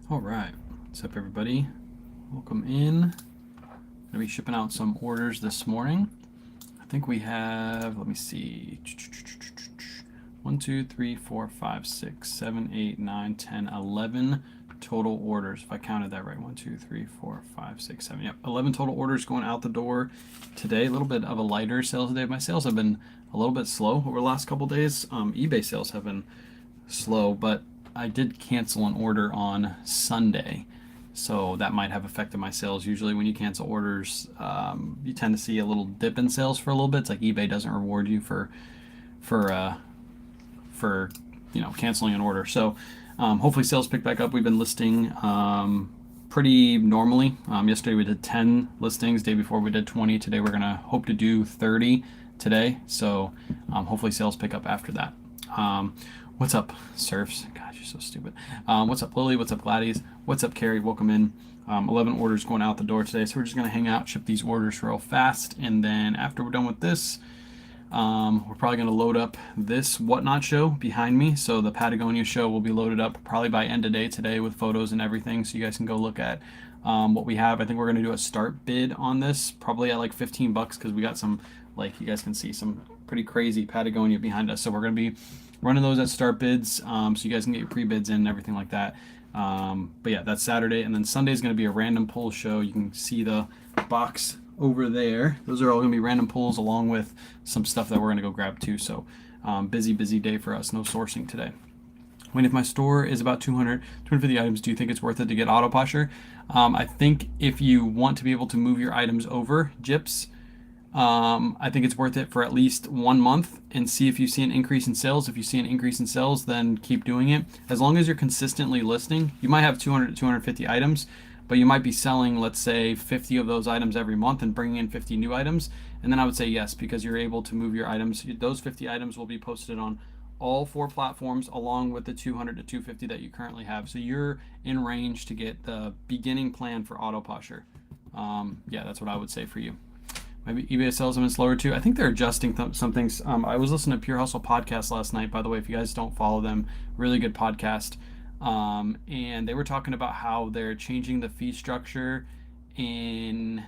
All right, what's up, everybody? Welcome in. Gonna be shipping out some orders this morning. I think we have, let me see, 1, 2, 3, 4, 5, 6, 7, 8, 9, 10, 11 total orders. If I counted that right, 1, 2, 3, 4, 5, 6, 7. Yep, 11 total orders going out the door today. A little bit of a lighter sales day. My sales have been a little bit slow over the last couple days. eBay sales have been slow, but I did cancel an order on Sunday, so that might have affected my sales. Usually, when you cancel orders, you tend to see a little dip in sales for a little bit. It's like eBay doesn't reward you for canceling an order. So hopefully, sales pick back up. We've been listing pretty normally. Yesterday we did 10 listings. Day before we did 20. Today we're gonna hope to do 30 today. So hopefully sales pick up after that. What's up, Surfs? God, you're so stupid. What's up, Lily? What's up, Gladys? What's up, Carrie? Welcome in. 11 orders going out the door today, so we're just going to hang out, ship these orders real fast, and then after we're done with this, we're probably going to load up this Whatnot show behind me. So the Patagonia show will be loaded up probably by end of day today with photos and everything, so you guys can go look at what we have. I think we're going to do a start bid on this, probably at like $15, because we got some, like you guys can see, some pretty crazy Patagonia behind us. So we're going to be running those at start bids, so you guys can get your pre-bids in and everything like that. But yeah, that's Saturday, and then Sunday is going to be a random pull show. You can see the box over there. Those are all going to be random pulls along with some stuff that we're going to go grab too. So busy day for us. No sourcing today. When if my store is about 250 items, do you think it's worth it to get Autoposher? I think if you want to be able to move your items over JIPs, I think it's worth it for at least 1 month and see if you see an increase in sales. If you see an increase in sales, then keep doing it. As long as you're consistently listing, you might have 200 to 250 items, but you might be selling, let's say, 50 of those items every month and bringing in 50 new items. And then I would say yes, because you're able to move your items. Those 50 items will be posted on all 4 platforms along with the 200 to 250 that you currently have. So you're in range to get the beginning plan for Autoposher. Yeah, that's what I would say for you. Maybe eBay sales have been slower too. I think they're adjusting some things. I was listening to Pure Hustle podcast last night, by the way. If you guys don't follow them, really good podcast. And they were talking about how they're changing the fee structure in,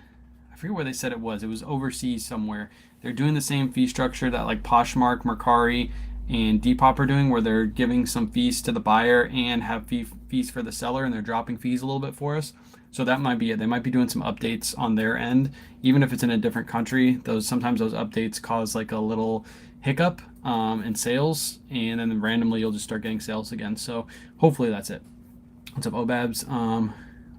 I forget where they said it was. It was overseas somewhere. They're doing the same fee structure that like Poshmark, Mercari, and Depop are doing, where they're giving some fees to the buyer and have fees for the seller, and they're dropping fees a little bit for us. So that might be it. They might be doing some updates on their end, even if it's in a different country. Sometimes those updates cause like a little hiccup in sales, and then randomly you'll just start getting sales again. So hopefully that's it. What's up, Obabs? Are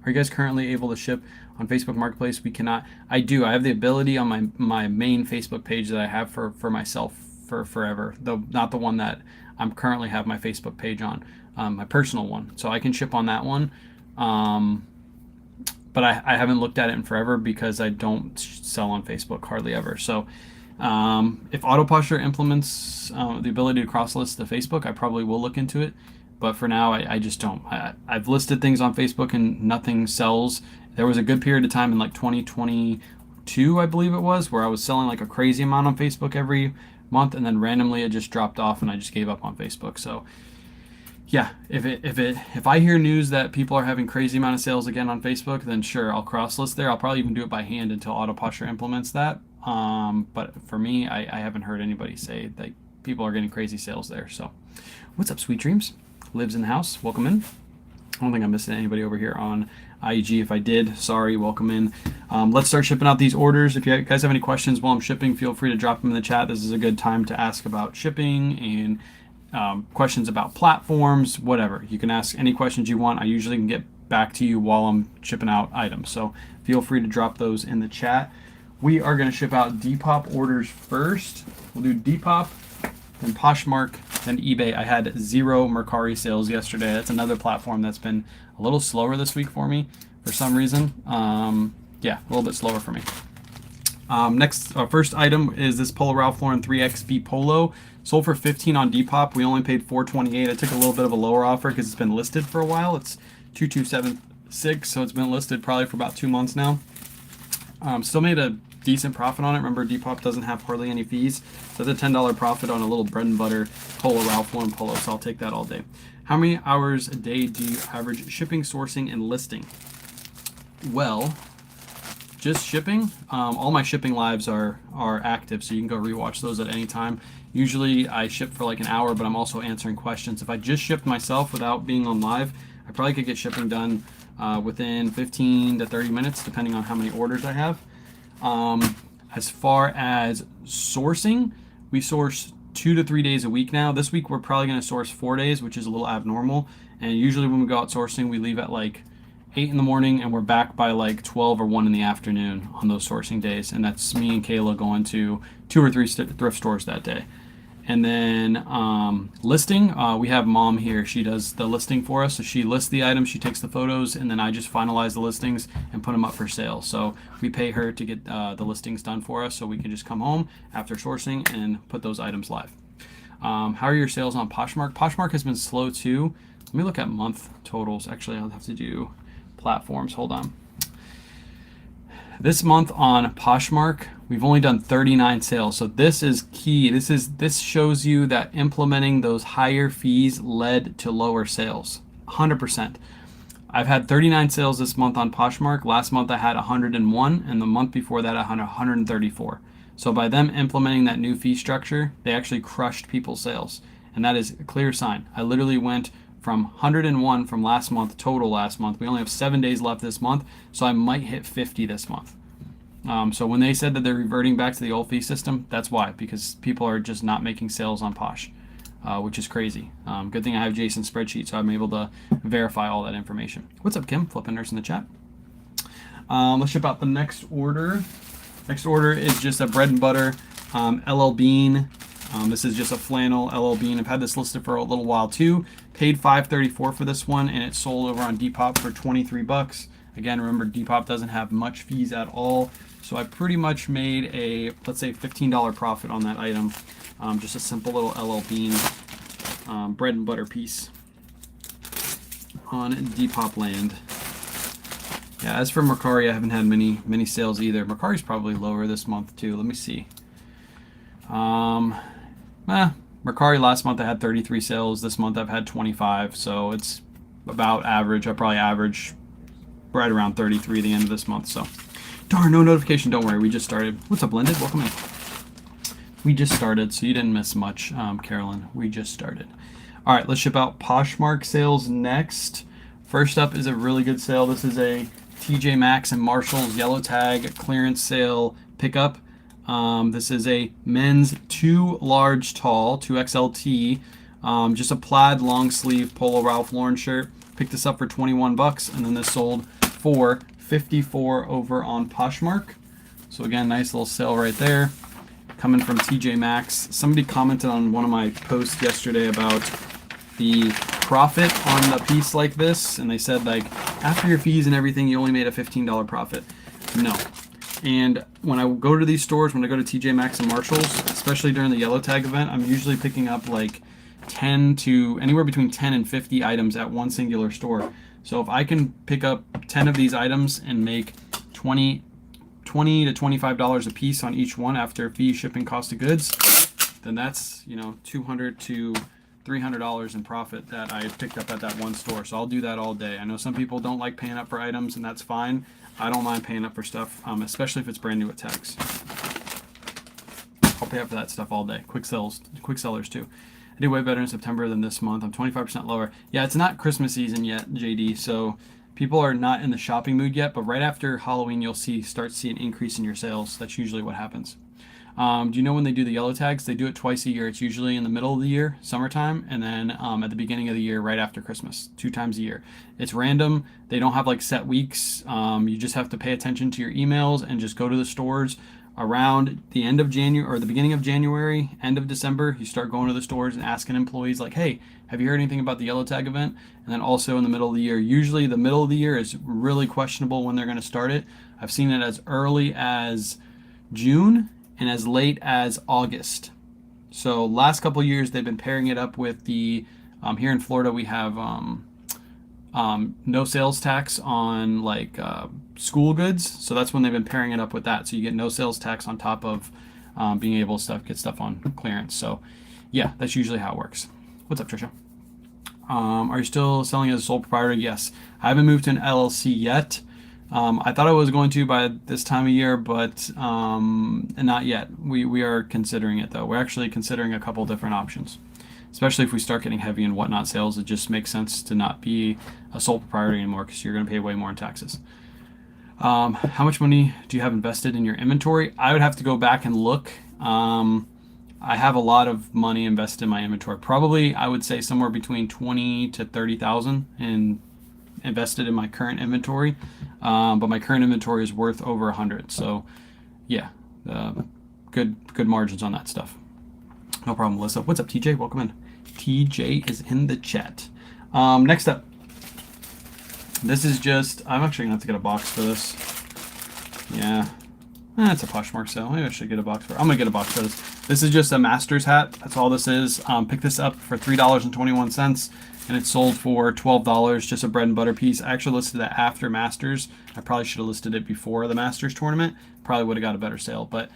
you guys currently able to ship on Facebook Marketplace? We cannot. I do. I have the ability on my main Facebook page that I have for myself for forever, though not the one that I'm currently have my Facebook page on, my personal one. So I can ship on that one. But I haven't looked at it in forever because I don't sell on Facebook hardly ever. So if Autoposher implements the ability to cross-list to Facebook, I probably will look into it. But for now, I just don't. I've listed things on Facebook and nothing sells. There was a good period of time in like 2022, I believe it was, where I was selling like a crazy amount on Facebook every month, and then randomly it just dropped off and I just gave up on Facebook. So yeah, if I hear news that people are having crazy amount of sales again on Facebook, then sure, I'll cross list there. I'll probably even do it by hand until Autoposher implements that. But for me, I haven't heard anybody say that people are getting crazy sales there. So what's up, Sweet Dreams? Lives in the house. Welcome in. I don't think I'm missing anybody over here on IG. If I did, sorry, welcome in. Let's start shipping out these orders. If you guys have any questions while I'm shipping, feel free to drop them in the chat. This is a good time to ask about shipping and questions about platforms, whatever. You can ask any questions you want. I usually can get back to you while I'm shipping out items. So feel free to drop those in the chat. We are going to ship out Depop orders first. We'll do Depop, then Poshmark, then eBay. I had 0 Mercari sales yesterday. That's another platform that's been a little slower this week for me for some reason. Yeah, a little bit slower for me. Next, first item is this Polo Ralph Lauren 3XP Polo. Sold for $15 on Depop. We only paid $4.28. I took a little bit of a lower offer because it's been listed for a while. It's $2,276, so it's been listed probably for about 2 months now. Still made a decent profit on it. Remember, Depop doesn't have hardly any fees. So that's a $10 profit on a little bread and butter Polo Ralph Lauren polo. So I'll take that all day. How many hours a day do you average shipping, sourcing, and listing? Well, just shipping. All my shipping lives are active, so you can go rewatch those at any time. Usually I ship for like an hour, but I'm also answering questions. If I just shipped myself without being on live, I probably could get shipping done within 15 to 30 minutes, depending on how many orders I have. As far as sourcing, we source 2 to 3 days a week now. This week we're probably going to source 4 days, which is a little abnormal. And usually when we go out sourcing, we leave at like 8 in the morning and we're back by like 12 or 1 in the afternoon on those sourcing days. And that's me and Kayla going to 2 or 3 thrift stores that day. And then listing, we have Mom here. She does the listing for us. So she lists the items, she takes the photos, and then I just finalize the listings and put them up for sale. So we pay her to get the listings done for us so we can just come home after sourcing and put those items live. How are your sales on Poshmark? Poshmark has been slow too. Let me look at month totals. Actually, I'll have to do platforms. Hold on. This month on Poshmark, we've only done 39 sales. So this is key. This shows you that implementing those higher fees led to lower sales. 100%. I've had 39 sales this month on Poshmark. Last month I had 101, and the month before that I had 134. So by them implementing that new fee structure, they actually crushed people's sales. And that is a clear sign. I literally went from 101 from last month, total last month. We only have 7 days left this month, so I might hit 50 this month. So when they said that they're reverting back to the old fee system, that's why, because people are just not making sales on Posh, which is crazy. Good thing I have Jason's spreadsheet, so I'm able to verify all that information. What's up, Kim? Flipping nurse in the chat. Let's ship out the next order. Next order is just a bread and butter LL Bean. This is just a flannel LL Bean. I've had this listed for a little while too. Paid $5.34 for this one, and it sold over on Depop for 23 bucks. Again, remember Depop doesn't have much fees at all, so I pretty much made a, let's say, $15 profit on that item. Just a simple little LL Bean bread and butter piece on Depop land. Yeah, as for Mercari, I haven't had many sales either. Mercari's probably lower this month too. Let me see. Mercari last month I had 33 sales. This month I've had 25, so it's about average. I probably average right around 33 at the end of this month. So, darn, no notification. Don't worry, we just started. What's up, Blended? Welcome in. We just started, so you didn't miss much, Carolyn. We just started. All right, let's ship out Poshmark sales next. First up is a really good sale. This is a TJ Maxx and Marshalls yellow tag clearance sale pickup. This is a men's 2 large tall, 2XLT, just a plaid long sleeve Polo Ralph Lauren shirt. Picked this up for 21 bucks, and then this sold for 54 over on Poshmark. So again, nice little sale right there. Coming from TJ Maxx. Somebody commented on one of my posts yesterday about the profit on a piece like this, and they said like after your fees and everything, you only made a $15 profit. No. And when I go to these stores, when I go to TJ Maxx and Marshalls, especially during the yellow tag event, I'm usually picking up like 10 to anywhere between 10 and 50 items at one singular store. So if I can pick up 10 of these items and make $20 to $25 a piece on each one after fee, shipping, cost of goods, then that's, you know, $200 to $300 in profit that I picked up at that one store. So I'll do that all day. I know some people don't like paying up for items, and that's fine. I don't mind paying up for stuff, especially if it's brand new at tags. I'll pay up for that stuff all day. Quick sellers too. I did way better in September than this month. I'm 25% lower. Yeah, it's not Christmas season yet, JD, so people are not in the shopping mood yet, but right after Halloween, you'll start to see an increase in your sales. That's usually what happens. Do you know when they do the yellow tags? They do it twice a year. It's usually in the middle of the year, summertime, and then at the beginning of the year, right after Christmas, 2 times a year. It's random. They don't have like set weeks. You just have to pay attention to your emails and just go to the stores around the end of January or the beginning of January, end of December. You start going to the stores and asking employees like, hey, have you heard anything about the yellow tag event? And then also in the middle of the year, usually the middle of the year is really questionable when they're going to start it. I've seen it as early as June and as late as August. So last couple years they've been pairing it up with the here in Florida we have no sales tax on like school goods. So that's when they've been pairing it up with that. So you get no sales tax on top of being able to get stuff on clearance. So yeah, that's usually how it works. What's up, Trisha? Are you still selling as a sole proprietor? Yes. I haven't moved to an LLC yet. I thought I was going to by this time of year, but not yet. We are considering it though. We're actually considering a couple different options, especially if we start getting heavy in whatnot sales. It just makes sense to not be a sole proprietor anymore because you're going to pay way more in taxes. How much money do you have invested in your inventory? I would have to go back and look. I have a lot of money invested in my inventory. Probably, I would say somewhere between 20 to 30,000 in invested in my current inventory. But my current inventory is worth over 100. So, yeah, good margins on that stuff. No problem, Melissa. What's up, TJ? Welcome in. TJ is in the chat. Next up, this is just. I'm actually gonna have to get a box for this. Yeah. It's a Poshmark sale. Maybe I should get a box for it. I'm going to get a box for this. This is just a Masters hat. That's all this is. Pick this up for $3.21, and it's sold for $12. Just a bread and butter piece. I actually listed that after Masters. I probably should have listed it before the Masters tournament. Probably would have got a better sale. But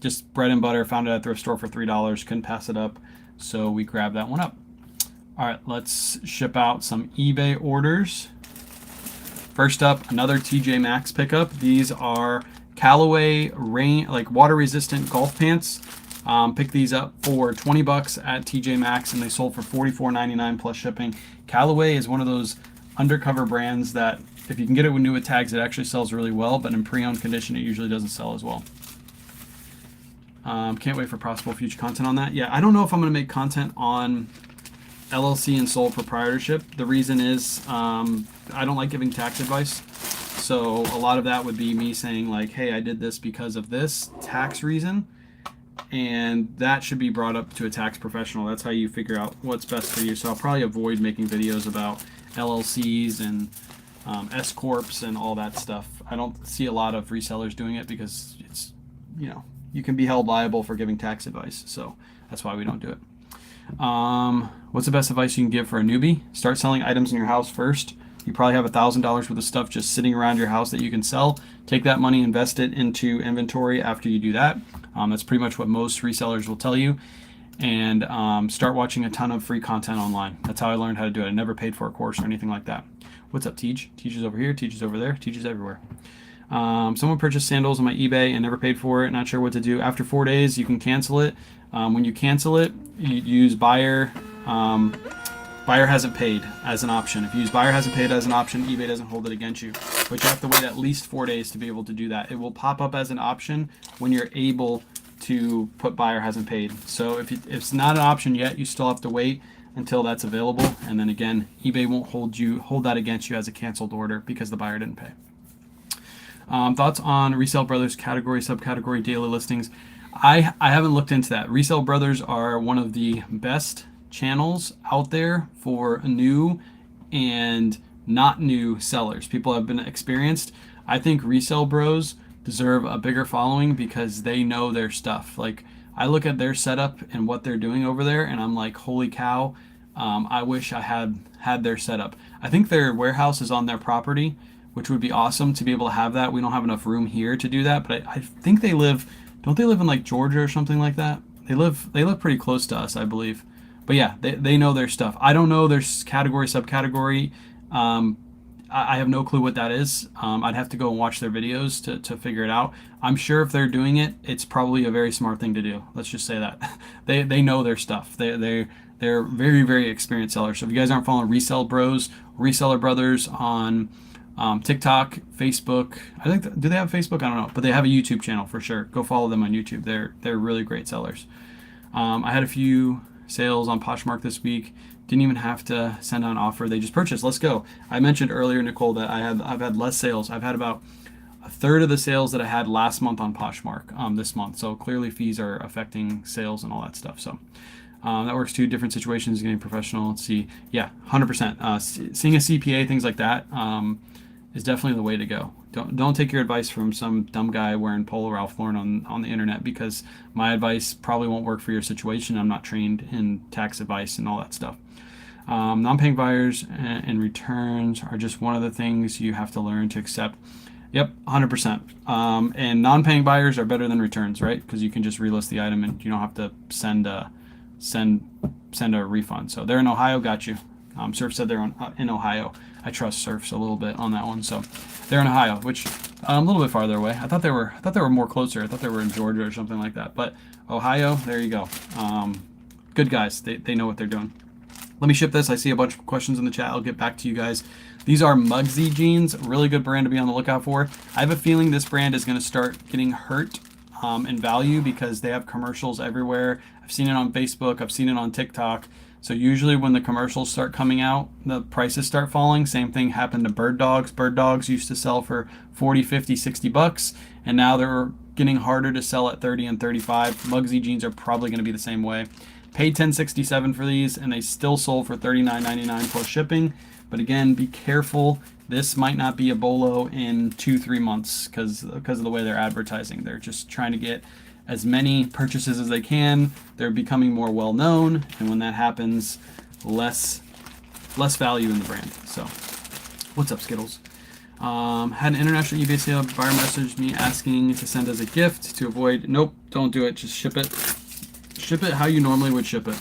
just bread and butter. Found it at the thrift store for $3. Couldn't pass it up. So we grabbed that one up. All right, let's ship out some eBay orders. First up, another TJ Maxx pickup. These are Callaway rain, like water resistant golf pants. Pick these up for $20 at TJ Maxx, and they sold for $44.99 plus shipping. Callaway is one of those undercover brands that if you can get it with new with tags, it actually sells really well, but in pre-owned condition, it usually doesn't sell as well. Can't wait for possible future content on that. Yeah, I don't know if I'm going to make content on LLC and sole proprietorship. The reason is I don't like giving tax advice. So a lot of that would be me saying like, hey, I did this because of this tax reason. And that should be brought up to a tax professional. That's how you figure out what's best for you. So I'll probably avoid making videos about LLCs and S Corps and all that stuff. I don't see a lot of resellers doing it because it's, you can be held liable for giving tax advice. So that's why we don't do it. What's the best advice you can give for a newbie? Start selling items in your house first. You probably have $1,000 worth of stuff just sitting around your house that you can sell. Take that money, invest it into inventory after you do that. That's pretty much what most resellers will tell you. And start watching a ton of free content online. That's how I learned how to do it. I never paid for a course or anything like that. What's up, Teach? Teach is over here, Teach is over there, Teach is everywhere. Someone purchased sandals on my eBay and never paid for it. Not sure what to do. After 4 days, you can cancel it. When you cancel it, you use buyer. Buyer hasn't paid as an option. If you use buyer hasn't paid as an option, eBay doesn't hold it against you. But you have to wait at least 4 days to be able to do that. It will pop up as an option when you're able to put buyer hasn't paid. So if it's not an option yet, you still have to wait until that's available. And then again, eBay won't hold that against you as a canceled order because the buyer didn't pay. Thoughts on Resale Brothers category, subcategory, daily listings? I haven't looked into that. Resale Brothers are one of the best channels out there for new and not new sellers. People have been experienced. I think Resale Bros deserve a bigger following because they know their stuff. Like I look at their setup and what they're doing over there and I'm like, holy cow, I wish I had their setup. I think their warehouse is on their property, which would be awesome to be able to have that. We don't have enough room here to do that, but I think don't they live in like Georgia or something like that? They live pretty close to us, I believe. But yeah, they know their stuff. I don't know their category, subcategory. I have no clue what that is. I'd have to go and watch their videos to figure it out. I'm sure if they're doing it, it's probably a very smart thing to do. Let's just say that. They know their stuff. They're very, very experienced sellers. So if you guys aren't following Resale Bros, Reseller Brothers on TikTok, Facebook, I think, do they have Facebook? I don't know, but they have a YouTube channel for sure. Go follow them on YouTube. They're really great sellers. I had a few sales on Poshmark this week. Didn't even have to send out an offer. They just purchased. Let's go. I mentioned earlier, Nicole, that I've had less sales. I've had about a third of the sales that I had last month on Poshmark this month. So clearly fees are affecting sales and all that stuff. So that works too. Different situations, getting professional. Let's see. Yeah, 100%. Seeing a CPA, things like that is definitely the way to go. Don't take your advice from some dumb guy wearing Polo Ralph Lauren on the internet, because my advice probably won't work for your situation. I'm not trained in tax advice and all that stuff. Non-paying buyers and returns are just one of the things you have to learn to accept. Yep, 100%. And non-paying buyers are better than returns, right? Because you can just relist the item and you don't have to send a refund. So they're in Ohio, got you. Surf said they're in Ohio. I trust Surfs a little bit on that one. So they're in Ohio, which a little bit farther away. I thought they were more closer. I thought they were in Georgia or something like that. But Ohio, there you go. Good guys. They know what they're doing. Let me ship this. I see a bunch of questions in the chat. I'll get back to you guys. These are Mugsy jeans, really good brand to be on the lookout for. I have a feeling this brand is going to start getting hurt in value because they have commercials everywhere. I've seen it on Facebook. I've seen it on TikTok. So usually when the commercials start coming out, the prices start falling. Same thing happened to Bird Dogs. Bird Dogs used to sell for 40, 50, 60 bucks, and now they're getting harder to sell at 30 and 35. Mugsy jeans are probably going to be the same way. Paid $10.67 for these, and they still sold for $39.99 plus shipping. But again, be careful. This might not be a bolo in 2-3 months because of the way they're advertising. They're just trying to get as many purchases as they can. They're becoming more well known, and when that happens, less value in the brand. So, what's up, Skittles? Had an international eBay sale. Buyer messaged me asking to send as a gift to avoid. Nope, don't do it. Just ship it. Ship it how you normally would ship it.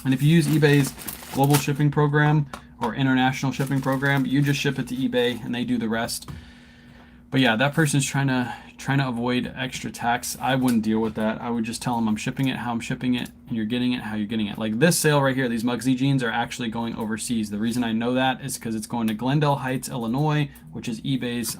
And if you use eBay's global shipping program or international shipping program, you just ship it to eBay and they do the rest. But yeah, that person's trying to avoid extra tax. I wouldn't deal with that. I would just tell them I'm shipping it how I'm shipping it, and you're getting it how you're getting it. Like this sale right here, these Mugsy jeans are actually going overseas. The reason I know that is because it's going to Glendale Heights, Illinois, which is eBay's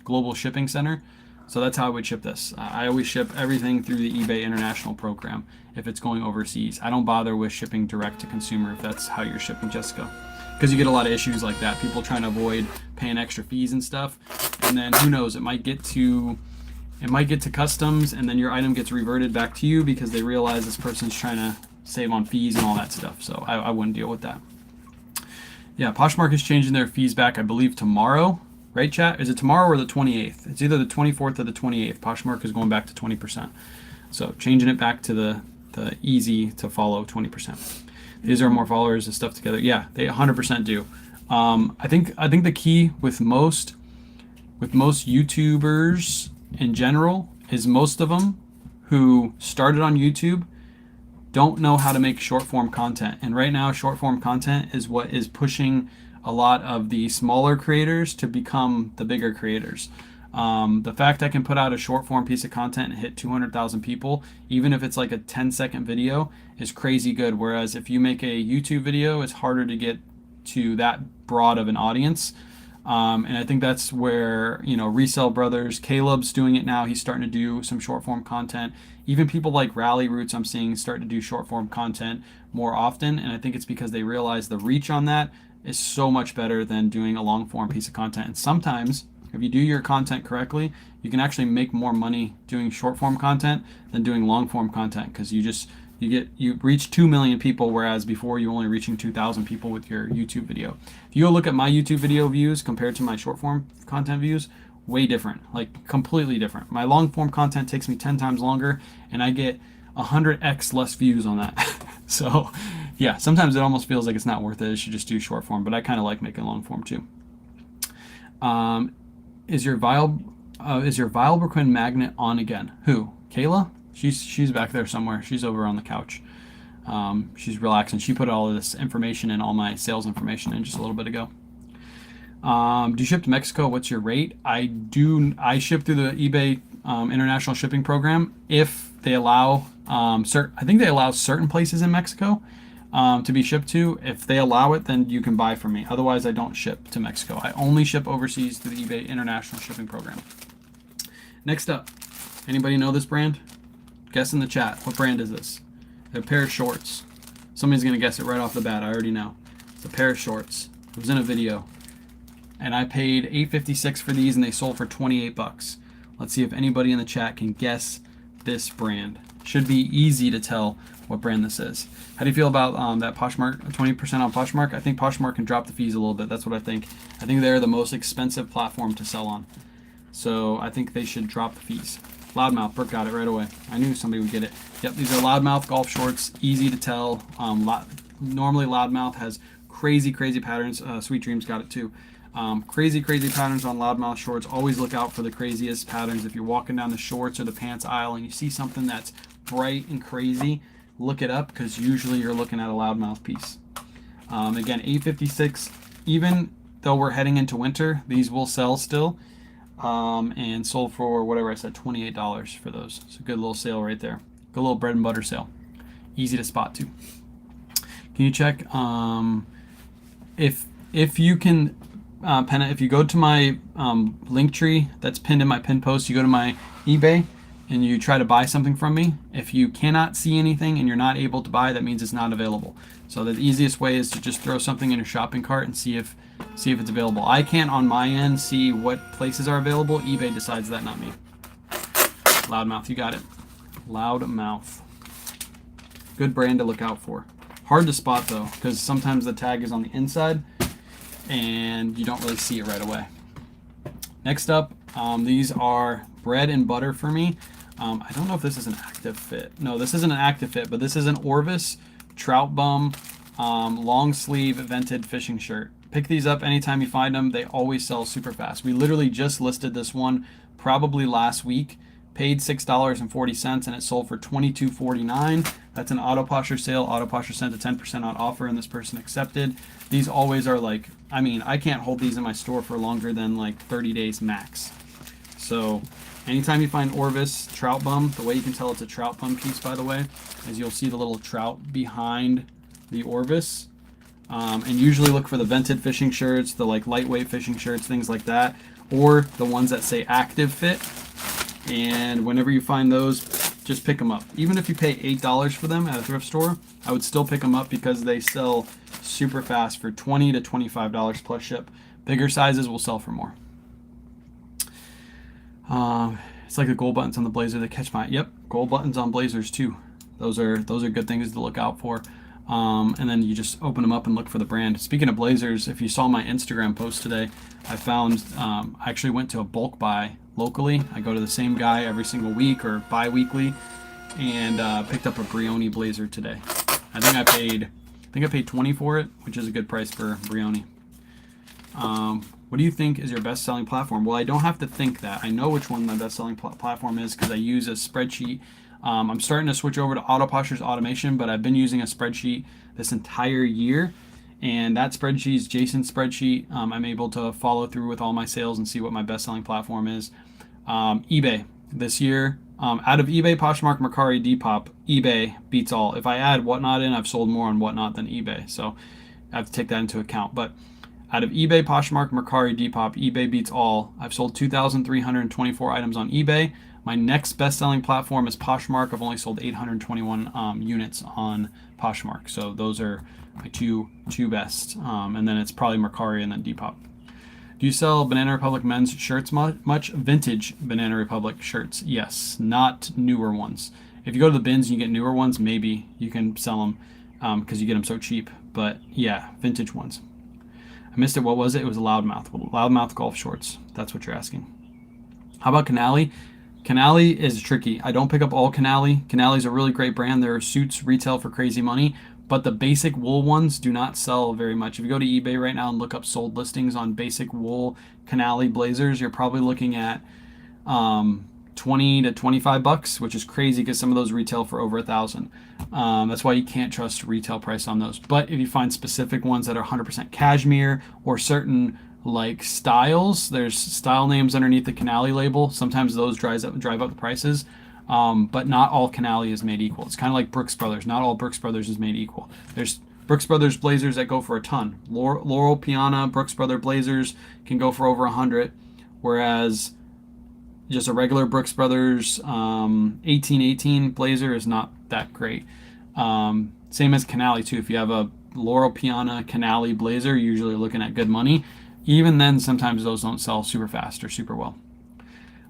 global shipping center. So that's how I would ship this. I always ship everything through the eBay international program if it's going overseas. I don't bother with shipping direct to consumer if that's how you're shipping, Jessica. Because you get a lot of issues like that. People trying to avoid paying extra fees and stuff. And then who knows, it might get to customs, and then your item gets reverted back to you because they realize this person's trying to save on fees and all that stuff. So I wouldn't deal with that. Yeah, Poshmark is changing their fees back, I believe, tomorrow. Right, chat? Is it tomorrow or the 28th? It's either the 24th or the 28th. Poshmark is going back to 20%. So changing it back to the easy to follow 20%. These are more followers and stuff together. Yeah, they 100% do. I think the key with most YouTubers in general is most of them who started on YouTube don't know how to make short form content. And right now, short form content is what is pushing a lot of the smaller creators to become the bigger creators. The fact I can put out a short form piece of content and hit 200,000 people, even if it's like a 10-second video, is crazy good. Whereas if you make a YouTube video, it's harder to get to that broad of an audience. And I think that's where, Resell Brothers, Caleb's doing it now. He's starting to do some short form content. Even people like Rally Roots, I'm seeing start to do short form content more often. And I think it's because they realize the reach on that is so much better than doing a long form piece of content. And sometimes if you do your content correctly, you can actually make more money doing short form content than doing long form content, because you reach 2 million people, whereas before you were only reaching 2,000 people with your YouTube video. If you go look at my YouTube video views compared to my short form content views, way different, like completely different. My long form content takes me 10 times longer and I get 100x less views on that. So yeah, sometimes it almost feels like it's not worth it. I should just do short form, but I kind of like making long form too. Is your Vilebrequin magnet on again? Who? Kayla? She's back there somewhere. She's over on the couch. She's relaxing. She put all of this information in, all my sales information in just a little bit ago. Do you ship to Mexico? What's your rate? I do. I ship through the eBay international shipping program if they allow. I think they allow certain places in Mexico to be shipped to. If they allow it, then you can buy from me. Otherwise, I don't ship to Mexico. I only ship overseas through the eBay international shipping program. Next up, anybody know this brand? Guess in the chat. What brand is this? A pair of shorts. Somebody's gonna guess it right off the bat. I already know. It's a pair of shorts. It was in a video, and I paid $8.56 for these, and they sold for 28 bucks. Let's see if anybody in the chat can guess this brand. Should be easy to tell what brand this is. How do you feel about that Poshmark, 20% on Poshmark? I think Poshmark can drop the fees a little bit. That's what I think. I think they're the most expensive platform to sell on. So I think they should drop the fees. Loudmouth, Brooke got it right away. I knew somebody would get it. Yep, these are Loudmouth golf shorts. Easy to tell. Normally Loudmouth has crazy patterns. Sweet Dreams got it too. Crazy patterns on Loudmouth shorts. Always look out for the craziest patterns. If you're walking down the shorts or the pants aisle and you see something that's bright and crazy, look it up, because usually you're looking at a Loudmouth piece. Again, $8.56. Even though we're heading into winter, these will sell still, and sold for whatever I said, $28 for those. It's a good little sale right there. Good little bread and butter sale. Easy to spot too. Can you check if you can, Penna, if you go to my link tree that's pinned in my pin post, you go to my eBay and you try to buy something from me. If you cannot see anything and you're not able to buy, that means it's not available. So the easiest way is to just throw something in your shopping cart and see if it's available. I can't on my end see what places are available. eBay decides that, not me. Loudmouth, you got it. Loudmouth. Good brand to look out for. Hard to spot though, because sometimes the tag is on the inside and you don't really see it right away. Next up, these are bread and butter for me. I don't know if this is an active fit. No, this isn't an active fit, but this is an Orvis Trout Bum long sleeve vented fishing shirt. Pick these up anytime you find them. They always sell super fast. We literally just listed this one probably last week. Paid $6.40 and it sold for $22.49. That's an Auto Posture sale. Auto Posture sent a 10% on offer and this person accepted. These always are like, I mean, I can't hold these in my store for longer than like 30 days max. So anytime you find Orvis Trout Bum, the way you can tell it's a Trout Bum piece, by the way, is you'll see the little trout behind the Orvis. And usually look for the vented fishing shirts, the like lightweight fishing shirts, things like that, or the ones that say active fit. And whenever you find those, just pick them up. Even if you pay $8 for them at a thrift store, I would still pick them up because they sell super fast for $20 to $25 plus ship. Bigger sizes will sell for more. It's like the gold buttons on the blazer that catch my, yep, gold buttons on blazers too. Those are good things to look out for. And then you just open them up and look for the brand. Speaking of blazers, if you saw my Instagram post today, I found, I actually went to a bulk buy locally. I go to the same guy every single week or bi-weekly, and picked up a Brioni blazer today. I think I paid 20 for it, which is a good price for Brioni. What do you think is your best-selling platform? Well, I don't have to think that. I know which one my best-selling platform is because I use a spreadsheet. I'm starting to switch over to Auto Posture's automation, but I've been using a spreadsheet this entire year, and that spreadsheet is Jason's spreadsheet. I'm able to follow through with all my sales and see what my best-selling platform is. eBay this year, out of eBay, Poshmark, Mercari, Depop, eBay beats all. If I add Whatnot in, I've sold more on Whatnot than eBay, so I have to take that into account. But out of eBay, Poshmark, Mercari, Depop, eBay beats all. I've sold 2,324 items on eBay. My next best-selling platform is Poshmark. I've only sold 821 units on Poshmark, so those are my two best. And then it's probably Mercari and then Depop. Do you sell Banana Republic men's shirts much? Vintage Banana Republic shirts, yes, not newer ones. If you go to the bins and you get newer ones, maybe you can sell them because you get them so cheap. But yeah, vintage ones. I missed it. What was it? It was a Loudmouth. Loudmouth golf shorts. That's what you're asking. How about Canali? Canali is tricky. I don't pick up all Canali. Canali is a really great brand. Their suits retail for crazy money, but the basic wool ones do not sell very much. If you go to eBay right now and look up sold listings on basic wool Canali blazers, you're probably looking at 20 to 25 bucks, which is crazy because some of those retail for over $1,000. That's why you can't trust retail price on those. But if you find specific ones that are 100% cashmere or certain like styles, there's style names underneath the Canali label. Sometimes those drive up the prices. But not all Canali is made equal. It's kind of like Brooks Brothers. Not all Brooks Brothers is made equal. There's Brooks Brothers blazers that go for a ton. Laurel Piana Brooks Brothers blazers can go for over 100, whereas just a regular Brooks Brothers 1818 blazer is not that great. Same as Canali too. If you have a Laurel Piana Canali blazer, you're usually looking at good money. Even then, sometimes those don't sell super fast or super well.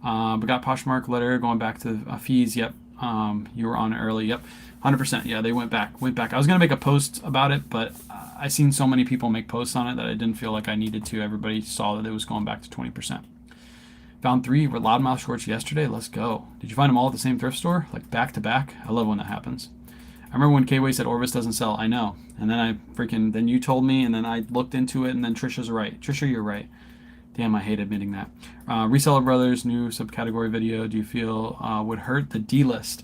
We got Poshmark letter going back to fees. Yep. You were on early. Yep. 100%. Yeah, they went back. I was going to make a post about it, but I seen so many people make posts on it that I didn't feel like I needed to. Everybody saw that it was going back to 20%. Found 3 Loudmouth shorts yesterday. Let's go. Did you find them all at the same thrift store? Like back to back? I love when that happens. I remember when K-Way said Orvis doesn't sell. I know. And then you told me, and then I looked into it, and then Trisha's right. Trisha, you're right. Damn, I hate admitting that. Reseller Brothers, new subcategory video. Do you feel would hurt the D-list?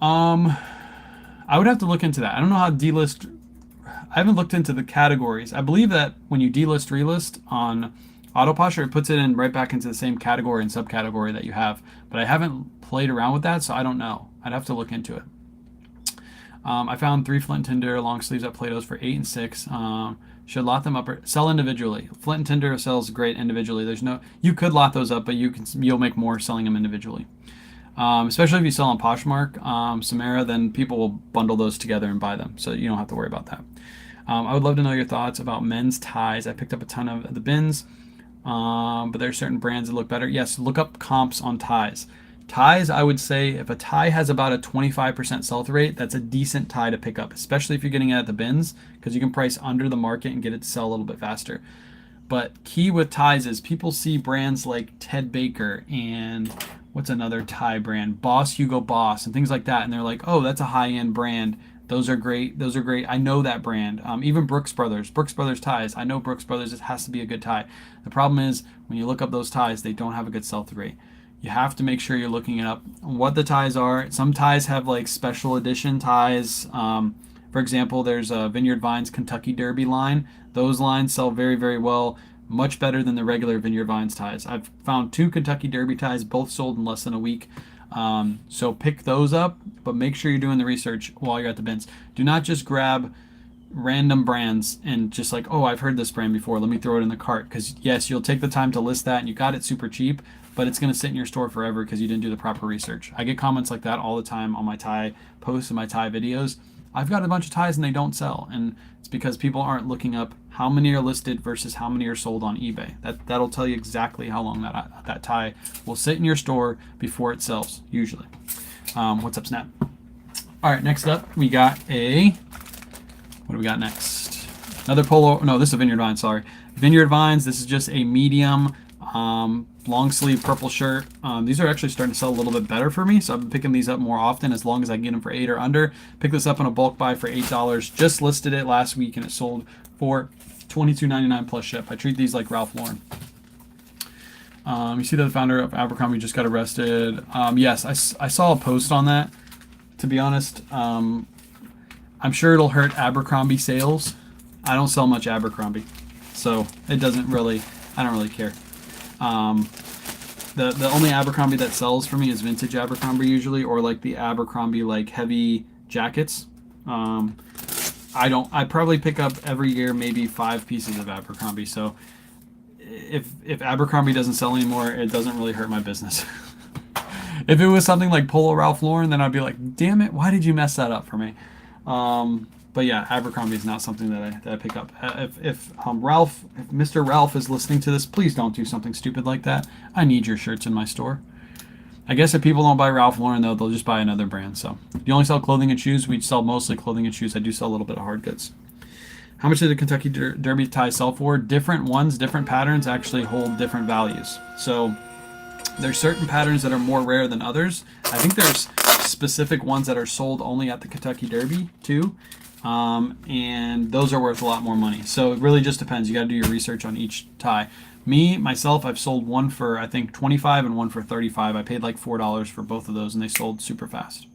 I would have to look into that. I don't know how D-list. I haven't looked into the categories. I believe that when you delist, relist on Autoposture, it puts it in right back into the same category and subcategory that you have. But I haven't played around with that, so I don't know. I'd have to look into it. I found 3 Flint and Tinder long sleeves at Plato's for 8 and 6. Should lot them up or sell individually. Flint and Tinder sells great individually. You could lot those up, but you'll make more selling them individually. Especially if you sell on Poshmark, Samara, then people will bundle those together and buy them, so you don't have to worry about that. I would love to know your thoughts about men's ties. I picked up a ton of the bins, but there are certain brands that look better. Yes, look up comps on ties. Ties, I would say if a tie has about a 25% sell-through rate, that's a decent tie to pick up, especially if you're getting it at the bins, because you can price under the market and get it to sell a little bit faster. But key with ties is people see brands like Ted Baker and what's another tie brand, Boss Hugo Boss and things like that, and they're like, oh, that's a high-end brand. Those are great. Those are great. I know that brand. Even Brooks Brothers ties. I know Brooks Brothers. It has to be a good tie. The problem is when you look up those ties, they don't have a good sell-through rate. You have to make sure you're looking it up, what the ties are. Some ties have like special edition ties. For example, there's a Vineyard Vines Kentucky Derby line. Those lines sell very, very well, much better than the regular Vineyard Vines ties. I've found 2 Kentucky Derby ties, both sold in less than a week. So pick those up, but make sure you're doing the research while you're at the bins. Do not just grab random brands and just like, oh, I've heard this brand before, let me throw it in the cart. Because yes, you'll take the time to list that and you got it super cheap, but it's going to sit in your store forever because you didn't do the proper research. I get comments like that all the time on my tie posts and my tie videos. I've got a bunch of ties and they don't sell, and it's because people aren't looking up how many are listed versus how many are sold on eBay. That'll tell you exactly how long that tie will sit in your store before it sells, usually. What's up, Snap? All right, next up we got what do we got next? Another Polo. No, this is a Vineyard Vines. Sorry, Vineyard Vines. This is just a medium long sleeve purple shirt. These are actually starting to sell a little bit better for me, so I've been picking these up more often as long as I can get them for 8 or under. Picked this up on a bulk buy for $8. Just listed it last week and it sold for $22.99 plus ship. I treat these like Ralph Lauren. You see that the founder of Abercrombie just got arrested. Yes, I saw a post on that. To be honest, I'm sure it'll hurt Abercrombie sales. I don't sell much Abercrombie, so it doesn't really. I don't really care. The only Abercrombie that sells for me is vintage Abercrombie usually, or like the Abercrombie like heavy jackets. I probably pick up every year maybe 5 pieces of Abercrombie. So if Abercrombie doesn't sell anymore, it doesn't really hurt my business. If it was something like Polo Ralph Lauren, then I'd be like, damn it, why did you mess that up for me? But yeah, Abercrombie is not something that I pick up. If Mr. Ralph is listening to this, please don't do something stupid like that. I need your shirts in my store. I guess if people don't buy Ralph Lauren, though, they'll just buy another brand. So do you only sell clothing and shoes? We sell mostly clothing and shoes. I do sell a little bit of hard goods. How much did the Kentucky Derby tie sell for? Different ones, different patterns actually hold different values. So there's certain patterns that are more rare than others. I think there's specific ones that are sold only at the Kentucky Derby too. And those are worth a lot more money. So it really just depends. You got to do your research on each tie. Myself, I've sold one for I think $25 and one for $35. I paid like $4 for both of those and they sold super fast.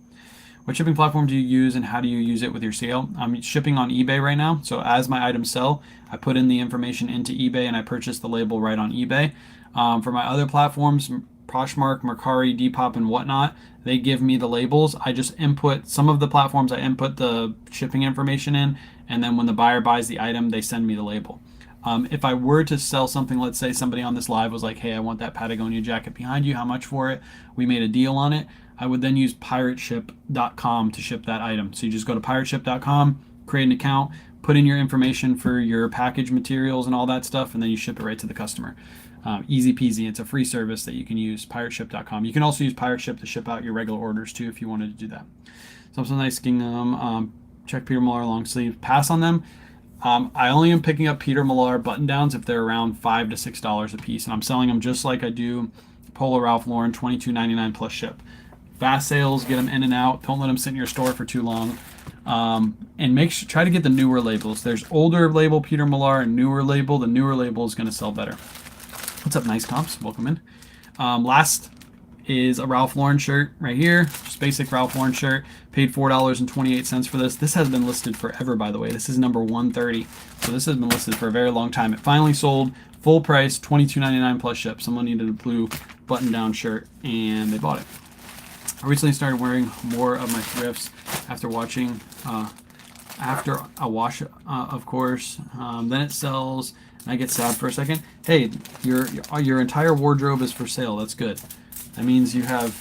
What shipping platform do you use and how do you use it with your sale? I'm shipping on eBay right now. So as my items sell, I put in the information into eBay and I purchase the label right on eBay. For my other platforms, Poshmark, Mercari, Depop, and whatnot, they give me the labels. I just input, some of the platforms I input the shipping information in, and then when the buyer buys the item, they send me the label. If I were to sell something, let's say somebody on this live was like, hey, I want that Patagonia jacket behind you, how much for it? We made a deal on it. I would then use pirateship.com to ship that item. So you just go to pirateship.com, create an account, put in your information for your package materials and all that stuff, and then you ship it right to the customer. Easy peasy. It's a free service that you can use, pirateship.com. You can also use Pirateship to ship out your regular orders too if you wanted to do that. Something nice gingham. Check Peter Millar long sleeve. Pass on them. I only am picking up Peter Millar button downs if they're around $5 to $6 a piece, and I'm selling them just like I do Polo Ralph Lauren, $22.99 plus ship. Fast sales, get them in and out. Don't let them sit in your store for too long. And try to get the newer labels. There's older label Peter Millar and newer label. The newer label is going to sell better. What's up, Nice Comps? Welcome in. Last is a Ralph Lauren shirt right here. Just basic Ralph Lauren shirt. Paid $4.28 for this. This has been listed forever, by the way. This is number 130. So this has been listed for a very long time. It finally sold full price, $22.99 plus ship. Someone needed a blue button-down shirt, and they bought it. I recently started wearing more of my thrifts after watching, after a wash, of course. Then it sells, and I get sad for a second. Hey, your entire wardrobe is for sale. That's good. That means you have,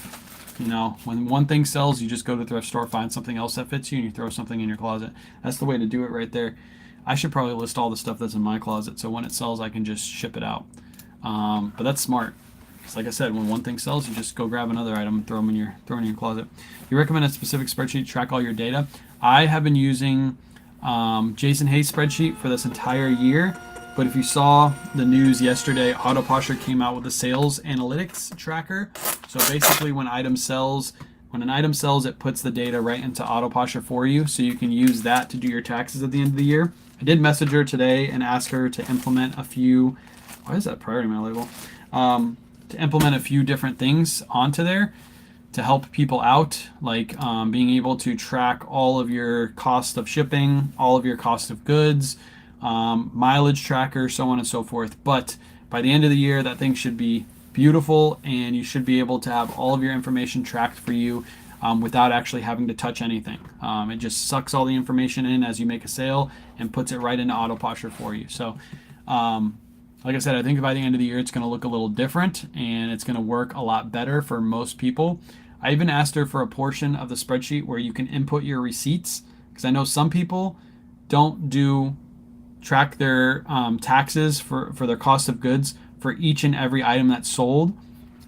when one thing sells, you just go to the thrift store, find something else that fits you, and you throw something in your closet. That's the way to do it right there. I should probably list all the stuff that's in my closet, so when it sells, I can just ship it out. But that's smart. Like I said, when one thing sells, you just go grab another item and throw in your closet. You recommend a specific spreadsheet to track all your data. I have been using Jason Hayes spreadsheet for this entire year, but if you saw the news yesterday, Autoposher came out with a sales analytics tracker. So basically when an item sells, it puts the data right into Autoposher for you, so you can use that to do your taxes at the end of the year. I did message her today and ask her to implement a few, why is that priority mail label? To implement a few different things onto there to help people out, like being able to track all of your cost of shipping, all of your cost of goods, mileage tracker, so on and so forth. But by the end of the year, that thing should be beautiful, and you should be able to have all of your information tracked for you without actually having to touch anything. It just sucks all the information in as you make a sale and puts it right into Autoposher for you. So like I said, I think by the end of the year, it's going to look a little different, and it's going to work a lot better for most people. I even asked her for a portion of the spreadsheet where you can input your receipts, because I know some people don't track their taxes for their cost of goods for each and every item that's sold.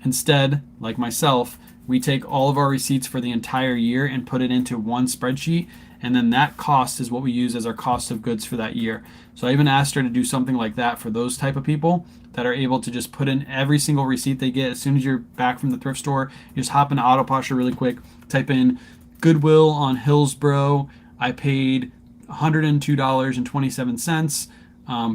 Instead, like myself, we take all of our receipts for the entire year and put it into one spreadsheet, and then that cost is what we use as our cost of goods for that year. So I even asked her to do something like that for those type of people that are able to just put in every single receipt they get. As soon as you're back from the thrift store, you just hop into Autoposher really quick, type in Goodwill on Hillsborough. I paid $102.27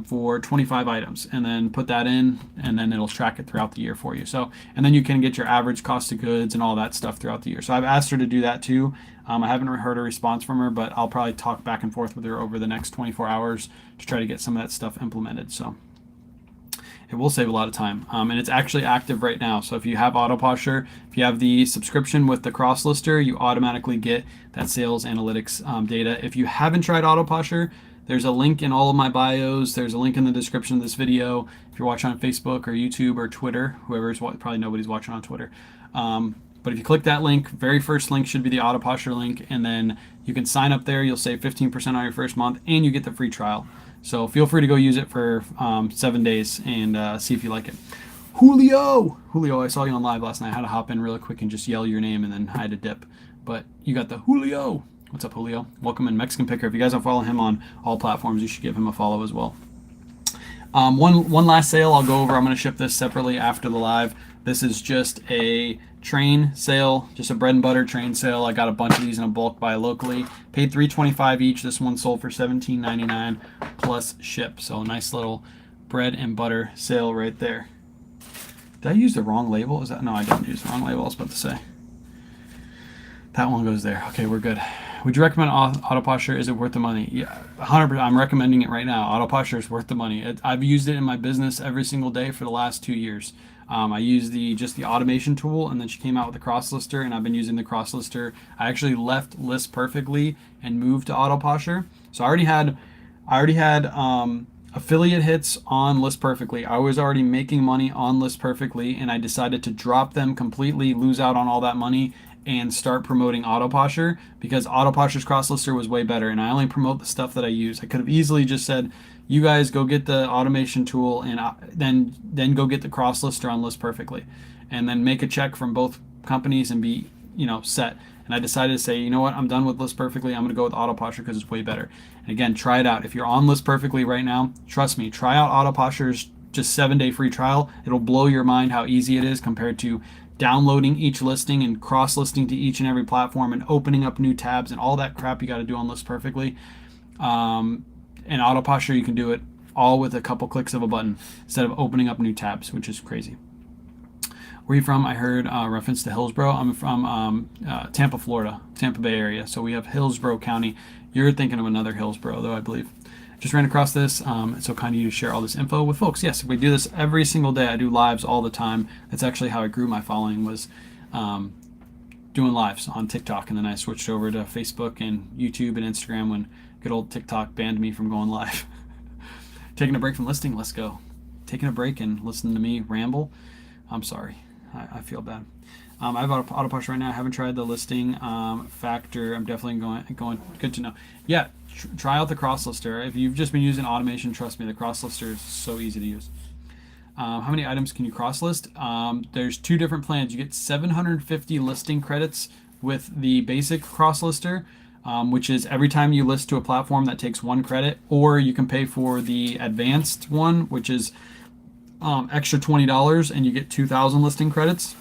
for 25 items, and then put that in, and then it'll track it throughout the year for you. So, and then you can get your average cost of goods and all that stuff throughout the year. So I've asked her to do that too. I haven't heard a response from her, but I'll probably talk back and forth with her over the next 24 hours to try to get some of that stuff implemented. So it will save a lot of time, and it's actually active right now. So if you have Autoposher, if you have the subscription with the Crosslister, you automatically get that sales analytics data. If you haven't tried Autoposher, there's a link in all of my bios. There's a link in the description of this video. If you're watching on Facebook or YouTube or Twitter, probably nobody's watching on Twitter. But if you click that link, very first link should be the Autoposher link, and then you can sign up there. You'll save 15% on your first month, and you get the free trial. So feel free to go use it for 7 days and see if you like it. Julio, I saw you on live last night. I had to hop in really quick and just yell your name, and then I had to dip. But you got the Julio. What's up, Julio? Welcome in, Mexican Picker. If you guys don't follow him on all platforms, you should give him a follow as well. One last sale I'll go over. I'm going to ship this separately after the live. This is just a train sale, just a bread and butter train sale. I got a bunch of these in a bulk buy locally. Paid $3.25 each. This one sold for $17.99 plus ship. So a nice little bread and butter sale right there. Did I use the wrong label? No, I didn't use the wrong label. I was about to say. That one goes there. Okay, we're good. Would you recommend Autoposher? Is it worth the money? Yeah, 100%. I'm recommending it right now. Autoposher is worth the money. I've used it in my business every single day for the last 2 years. I use just the automation tool, and then she came out with the Crosslister, and I've been using the Crosslister. I actually left List Perfectly and moved to Autoposher. So I already had affiliate hits on List Perfectly. I was already making money on List Perfectly, and I decided to drop them completely, lose out on all that money, and start promoting Autoposher, because Autoposher's Crosslister was way better, and I only promote the stuff that I use. I could have easily just said, you guys go get the automation tool, and then go get the Crosslister on List Perfectly, and then make a check from both companies and be set. And I decided to say, you know what, I'm done with List Perfectly. I'm going to go with Autoposher because it's way better. And again, try it out. If you're on List Perfectly right now, trust me, try out Autoposher's just 7-day free trial. It'll blow your mind how easy it is compared to downloading each listing and cross-listing to each and every platform and opening up new tabs and all that crap you got to do on List Perfectly. In Autoposture, you can do it all with a couple clicks of a button instead of opening up new tabs, which is crazy. Where are you from? I heard reference to Hillsborough. I'm from Tampa, Florida, Tampa Bay area. So we have Hillsborough County. You're thinking of another Hillsborough, though, I believe. Just ran across this. It's so kind of you to share all this info with folks. Yes, we do this every single day. I do lives all the time. That's actually how I grew my following, was doing lives on TikTok. And then I switched over to Facebook and YouTube and Instagram when good old TikTok banned me from going live. Taking a break from listing. Let's go. Taking a break and listening to me ramble. I'm sorry. I feel bad. I have Autoposture right now. I haven't tried the listing factor. I'm definitely going. Good to know. Yeah, try out the cross lister. If you've just been using automation, trust me, the cross lister is so easy to use. How many items can you cross list? There's 2 different plans. You get 750 listing credits with the basic cross lister, which is every time you list to a platform that takes 1 credit, or you can pay for the advanced one, which is extra $20 and you get 2,000 listing credits.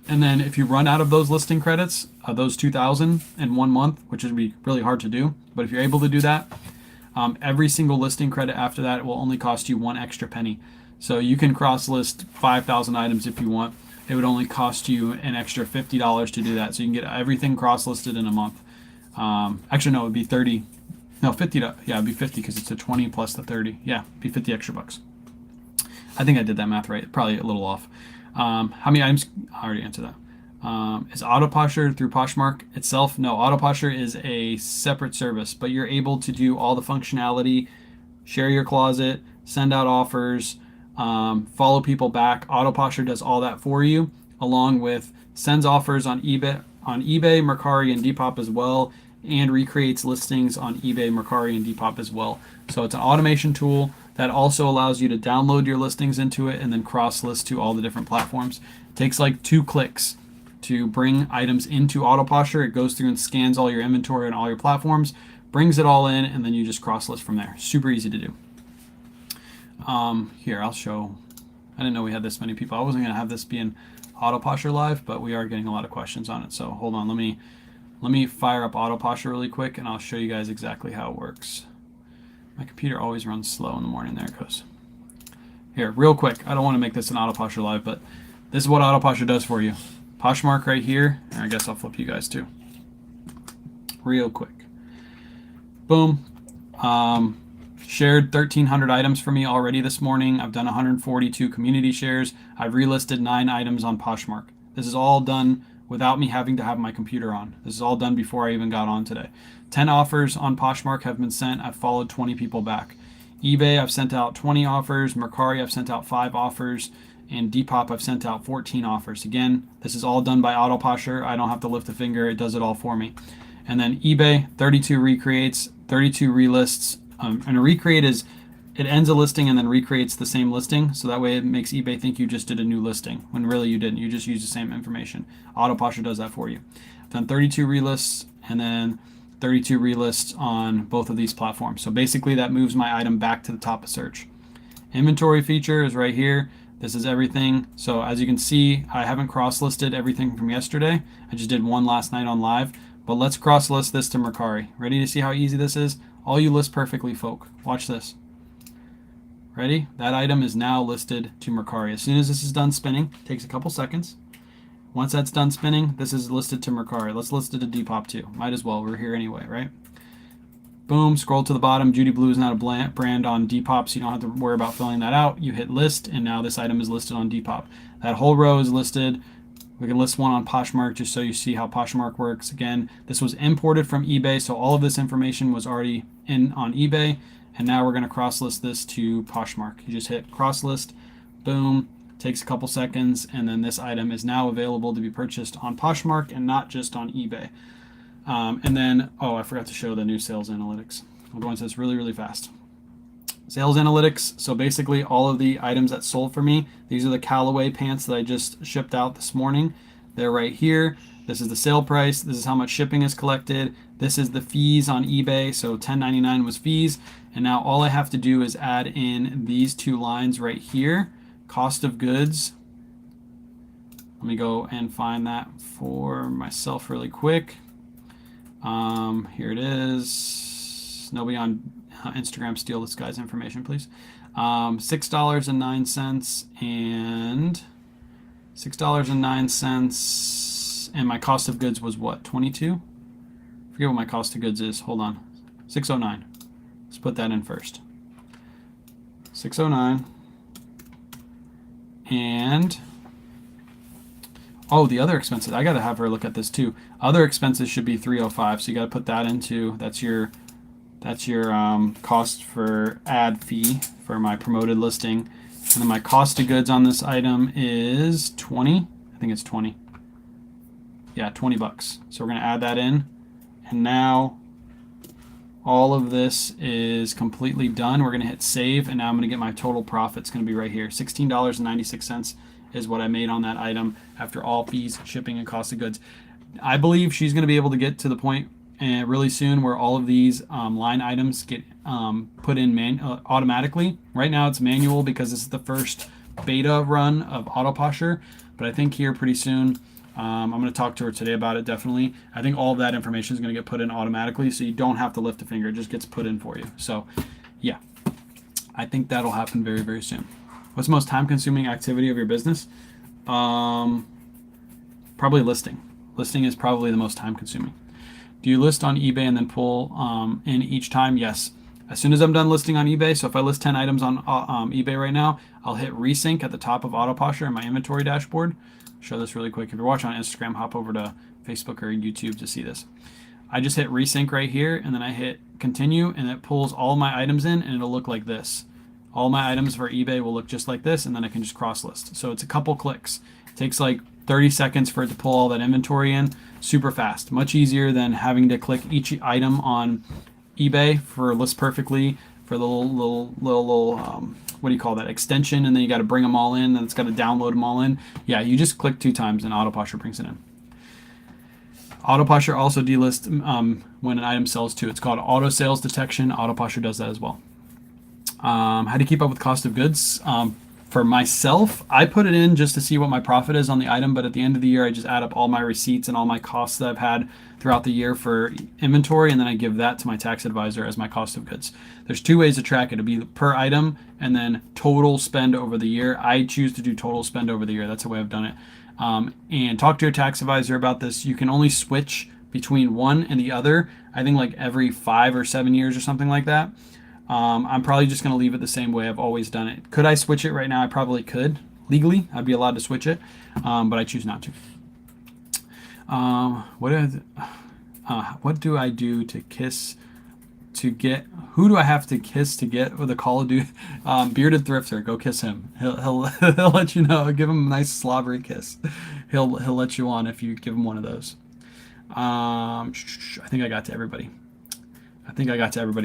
And then if you run out of those listing credits, those 2,000 in 1 month, which would be really hard to do, but if you're able to do that, every single listing credit after that will only cost you 1 extra penny. So you can cross list 5,000 items if you want. It would only cost you an extra $50 to do that. So you can get everything cross listed in a month. Actually, no, it would be 30. No, 50. Yeah, it'd be 50 because it's a 20 plus the 30. Yeah, it'd be 50 extra bucks. I think I did that math right. Probably a little off. How many items? I already answered that. Is Autoposture through Poshmark itself? No, Autoposture is a separate service, but you're able to do all the functionality, share your closet, send out offers, follow people back. Autoposture does all that for you, along with sends offers on eBay, Mercari, and Depop as well, and recreates listings on eBay, Mercari, and Depop as well. So it's an automation tool that also allows you to download your listings into it and then cross list to all the different platforms. It takes like 2 clicks to bring items into Autoposture. It goes through and scans all your inventory on all your platforms, brings it all in, and then you just cross list from there. Super easy to do. Here, I'll show. I didn't know we had this many people. I wasn't going to have this be an Autoposture live, but we are getting a lot of questions on it. So hold on, let me fire up Autoposture really quick and I'll show you guys exactly how it works. My computer always runs slow in the morning. There it goes. Here, real quick. I don't want to make this an Autoposture live, but this is what Autoposture does for you. Poshmark right here. And I guess I'll flip you guys too. Real quick. Boom. Shared 1,300 items for me already this morning. I've done 142 community shares. I've relisted 9 items on Poshmark. This is all done without me having to have my computer on. This is all done before I even got on today. 10 offers on Poshmark have been sent. I've followed 20 people back. eBay, I've sent out 20 offers. Mercari, I've sent out 5 offers. And Depop, I've sent out 14 offers. Again, this is all done by Autoposture. I don't have to lift a finger. It does it all for me. And then eBay, 32 recreates, 32 relists. And a recreate is, it ends a listing and then recreates the same listing. So that way it makes eBay think you just did a new listing when really you didn't. You just used the same information. Autoposture does that for you. I've done 32 relists and then 32 relists on both of these platforms. So basically that moves my item back to the top of search. Inventory feature is right here. This is everything. So as you can see, I haven't cross-listed everything from yesterday. I just did one last night on live. But let's cross-list this to Mercari. Ready to see how easy this is? All you list perfectly, folk. Watch this. Ready? That item is now listed to Mercari. As soon as this is done spinning, takes a couple seconds. Once that's done spinning, this is listed to Mercari. Let's list it to Depop too. Might as well. We're here anyway, right? Boom. Scroll to the bottom. Judy Blue is not a brand on Depop, so you don't have to worry about filling that out. You hit list, and now this item is listed on Depop. That whole row is listed. We can list one on Poshmark just so you see how Poshmark works. Again, this was imported from eBay, so all of this information was already in on eBay. And now we're going to cross list this to Poshmark. You just hit cross list, boom, takes a couple seconds, and then this item is now available to be purchased on Poshmark and not just on eBay. And then, oh, I forgot to show the new sales analytics. I'll go into this really, really fast. Sales analytics, so basically all of the items that sold for me, these are the Callaway pants that I just shipped out this morning. They're right here. This is the sale price. This is how much shipping is collected. This is the fees on eBay. So $10.99 was fees. And now all I have to do is add in these 2 lines right here. Cost of goods Let me go and find that for myself really quick. Here it is. Nobody on Instagram steal this guy's information, please. $6.09 and $6.09, and my cost of goods was what, 22? Forget what my cost of goods is. Hold on. 609. Let's put that in first. 609. And oh, the other expenses. I got to have her look at this too. Other expenses should be 305. So you got to put that into, that's your cost for ad fee for my promoted listing. And then my cost of goods on this item is 20. I think it's 20. Yeah, 20 bucks. So we're going to add that in. And now all of this is completely done. We're going to hit save, and now I'm going to get my total profit. It's going to be right here. $16.96 is what I made on that item after all fees, shipping, and cost of goods. I believe she's going to be able to get to the point really soon where all of these line items get put in automatically. Right now it's manual because this is the first beta run of Autoposher, but I think here pretty soon I'm going to talk to her today about it, definitely. I think all of that information is going to get put in automatically, so you don't have to lift a finger. It just gets put in for you. So, yeah, I think that'll happen very, very soon. What's the most time-consuming activity of your business? Probably listing. Listing is probably the most time-consuming. Do you list on eBay and then pull in each time? Yes. As soon as I'm done listing on eBay, so if I list 10 items on eBay right now, I'll hit resync at the top of Autoposher in my inventory dashboard. Show this really quick. If you're watching on Instagram, hop over to Facebook or YouTube to see this. I just hit resync right here, and then I hit continue, and it pulls all my items in, and it'll look like this. All my items for eBay will look just like this, and then I can just cross list. So it's a couple clicks. It takes like 30 seconds for it to pull all that inventory in. Super fast. Much easier than having to click each item on eBay for list perfectly for the little what do you call that, extension, and then you got to bring them all in, and it's got to download them all in. Yeah, you just click 2 times and Autoposher brings it in. Autoposher also delists when an item sells too. It's called auto sales detection. Autoposher does that as well. How to keep up with cost of goods? For myself, I put it in just to see what my profit is on the item, but at the end of the year, I just add up all my receipts and all my costs that I've had throughout the year for inventory, and then I give that to my tax advisor as my cost of goods. There's 2 ways to track it. It'll be per item and then total spend over the year. I choose to do total spend over the year. That's the way I've done it. And talk to your tax advisor about this. You can only switch between one and the other, I think like every 5 or 7 years or something like that. I'm probably just going to leave it the same way I've always done it. Could I switch it right now? I probably could. Legally, I'd be allowed to switch it, but I choose not to. What do I do to kiss to get? Who do I have to kiss to get with a Call of Duty? Bearded Thrifter, go kiss him. He'll let you know. Give him a nice slobbery kiss. He'll let you on if you give him one of those. I think I got to everybody.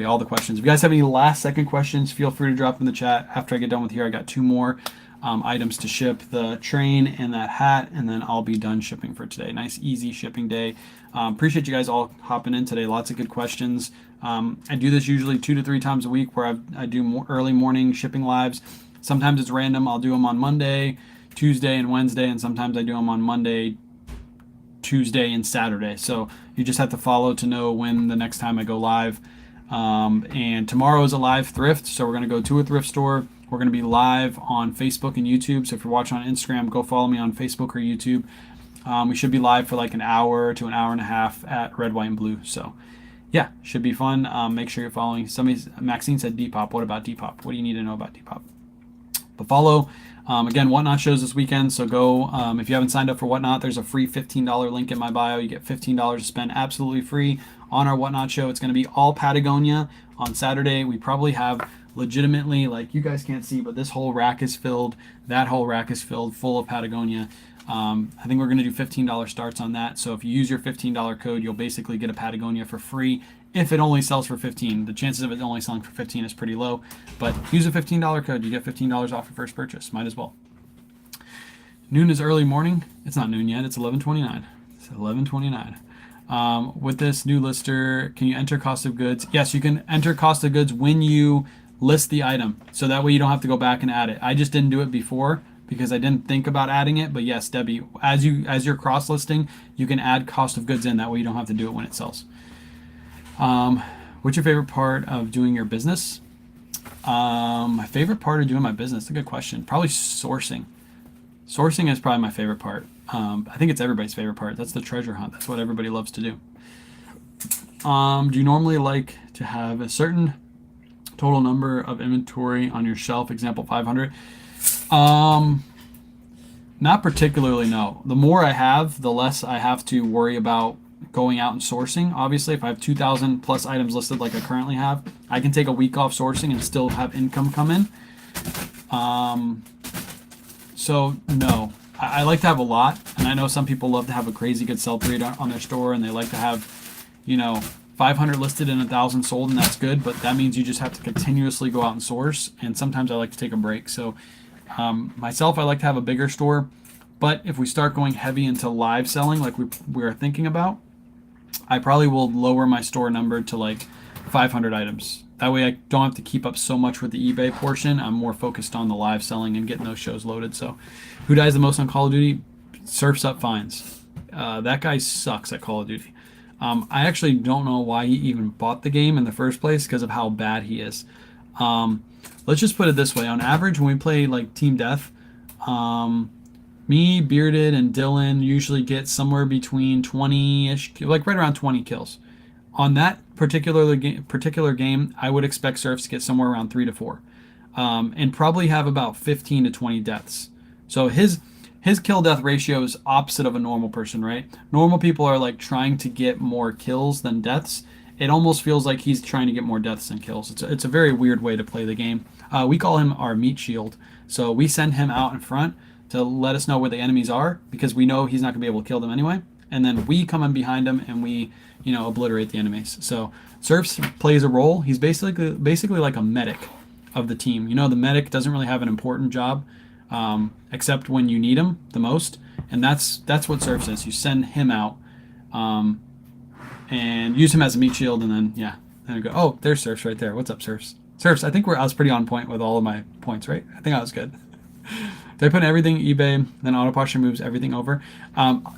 All the questions. If you guys have any last second questions, feel free to drop in the chat. After I get done with here, I got 2 more items to ship, the train and that hat, and then I'll be done shipping for today. Nice, easy shipping day. Appreciate you guys all hopping in today. Lots of good questions. I do this usually 2 to 3 times a week where I do more early morning shipping lives. Sometimes it's random. I'll do them on Monday, Tuesday, and Wednesday, and sometimes I do them on Monday, Tuesday, and Saturday. So you just have to follow to know when the next time I go live. And tomorrow is a live thrift, so we're going to go to a thrift store. We're going to be live on Facebook and YouTube. So if you're watching on Instagram, go follow me on Facebook or YouTube. We should be live for like an hour to an hour and a half at Red, White, and Blue. So yeah, should be fun. Make sure you're following. Maxine said Depop. What about Depop? What do you need to know about Depop? But follow. Again, Whatnot shows this weekend, so go. If you haven't signed up for Whatnot, there's a free $15 link in my bio. You get $15 to spend absolutely free on our Whatnot show. It's going to be all Patagonia on Saturday. We probably have legitimately, like you guys can't see, but this whole rack is filled. That whole rack is filled full of Patagonia. I think we're going to do $15 starts on that. So if you use your $15 code, you'll basically get a Patagonia for free if it only sells for $15. The chances of it only selling for $15 is pretty low, but use a $15 code. You get $15 off your first purchase. Might as well. Noon is early morning. It's not noon yet. It's 11:29. It's 11:29. With this new lister, can you enter cost of goods? Yes, you can enter cost of goods when you list the item. So that way you don't have to go back and add it. I just didn't do it before because I didn't think about adding it. But yes, Debbie, as you're cross listing, you can add cost of goods in. That way you don't have to do it when it sells. What's your favorite part of doing your business? My favorite part of doing my business, that's a good question. Probably sourcing. Sourcing is probably my favorite part. I think it's everybody's favorite part. That's the treasure hunt. That's what everybody loves to do. Do you normally like to have a certain total number of inventory on your shelf? Example 500. Not particularly, no. The more I have, the less I have to worry about going out and sourcing. Obviously, if I have 2,000 plus items listed like I currently have, I can take a week off sourcing and still have income come in. So no, I like to have a lot, and I know some people love to have a crazy good sell rate on their store, and they like to have, 500 listed and 1,000 sold, and that's good. But that means you just have to continuously go out and source, and sometimes I like to take a break. So myself, I like to have a bigger store, but if we start going heavy into live selling, like we are thinking about, I probably will lower my store number to like 500 items. That way I don't have to keep up so much with the eBay portion. I'm more focused on the live selling and getting those shows loaded. So who dies the most on Call of Duty? Surfs Up Finds. That guy sucks at Call of Duty. I actually don't know why he even bought the game in the first place because of how bad he is. Let's just put it this way. On average, when we play like Team Death, me, Bearded, and Dylan usually get somewhere between 20-ish, like right around 20 kills. On that particular game, I would expect Surfs to get somewhere around 3 to 4, and probably have about 15 to 20 deaths. So his kill death ratio is opposite of a normal person, right? Normal people are like trying to get more kills than deaths. It almost feels like he's trying to get more deaths than kills. It's a very weird way to play the game. We call him our meat shield. So we send him out in front to let us know where the enemies are, because we know he's not going to be able to kill them anyway. And then we come in behind him and we, obliterate the enemies. So Surfs plays a role. He's basically like a medic of the team. The medic doesn't really have an important job, except when you need him the most. And that's what Surfs is. You send him out, and use him as a meat shield, and then then we go, oh, there's Surfs right there. What's up, Surfs? Surfs, I think I was pretty on point with all of my points, right? I think I was good. Did I put everything eBay, then Autoposher moves everything over?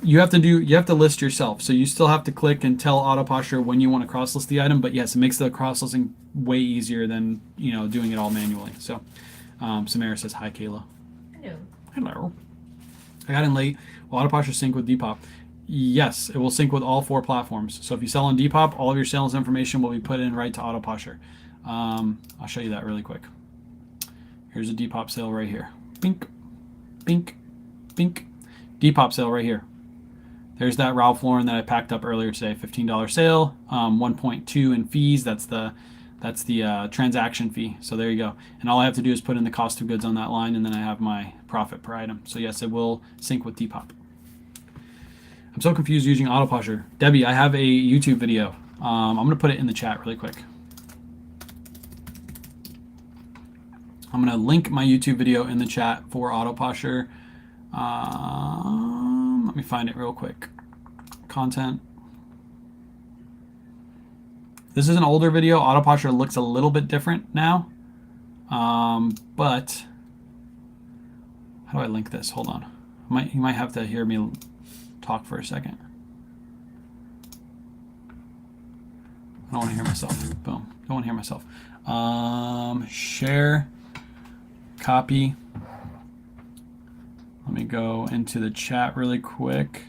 You have to list yourself. So you still have to click and tell Autoposher when you want to cross list the item, but yes, it makes the cross listing way easier than doing it all manually. So Samara says hi, Kayla. Hello. I got in late. Will Autoposher sync with Depop? Yes, it will sync with all 4 platforms. So if you sell on Depop, all of your sales information will be put in right to Autoposher. I'll show you that really quick. Here's a Depop sale right here. Bink, bink, bink. Depop sale right here. There's that Ralph Lauren that I packed up earlier today. $15 sale, 1.2 in fees. That's the transaction fee. So there you go. And all I have to do is put in the cost of goods on that line, and then I have my profit per item. So yes, it will sync with Depop. I'm so confused using Autoposher. Debbie, I have a YouTube video. I'm going to put it in the chat really quick. I'm going to link my YouTube video in the chat for Autoposher. Let me find it real quick. Content. This is an older video. Autoposher looks a little bit different now. But how do I link this? Hold on. You might have to hear me talk for a second. I don't want to hear myself. Boom. Don't want to hear myself. Share. Copy. Let me go into the chat really quick.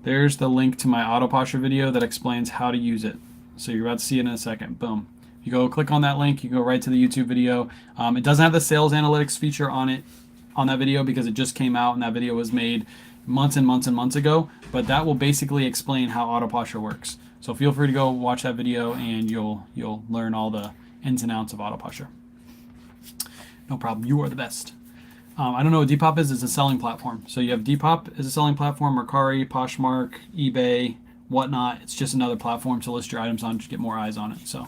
There's the link to my Autoposher video that explains how to use it. So you're about to see it in a second. Boom. You go click on that link, you go right to the YouTube video. It doesn't have the sales analytics feature on that video because it just came out and that video was made months and months and months ago. But that will basically explain how Autoposher works. So feel free to go watch that video and you'll learn all the ins and outs of Autoposher. No problem. You are the best. I don't know what Depop is. It's a selling platform. So you have Depop as a selling platform, Mercari, Poshmark, eBay, whatnot. It's just another platform to list your items on to get more eyes on it. So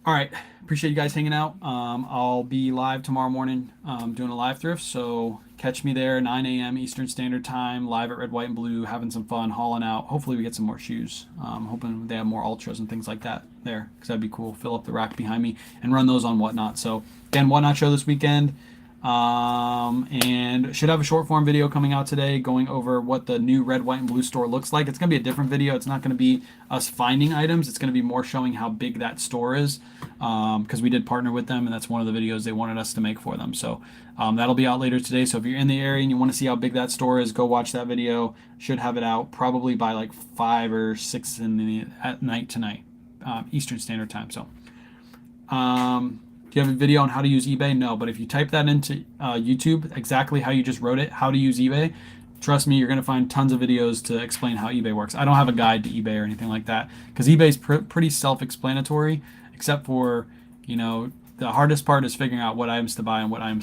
All right. Appreciate you guys hanging out. I'll be live tomorrow morning doing a live thrift. So catch me there, 9 a.m. Eastern Standard Time, live at Red, White, and Blue, having some fun, hauling out. Hopefully, we get some more shoes. Hoping they have more Ultras and things like that there, because that'd be cool. Fill up the rack behind me and run those on Whatnot. So, again, Whatnot show this weekend. And should have a short form video coming out today going over what the new Red, White, and Blue store looks like. It's going to be a different video. It's not going to be us finding items. It's going to be more showing how big that store is, because we did partner with them, and that's one of the videos they wanted us to make for them. So that'll be out later today. So if you're in the area and you want to see how big that store is, go watch that video. Should have it out probably by like 5 or 6 at night tonight, Eastern Standard Time. So do you have a video on how to use eBay? No, but if you type that into YouTube, exactly how you just wrote it, how to use eBay, trust me, you're going to find tons of videos to explain how eBay works. I don't have a guide to eBay or anything like that, because eBay is pretty self-explanatory, except for, the hardest part is figuring out what items to buy and what items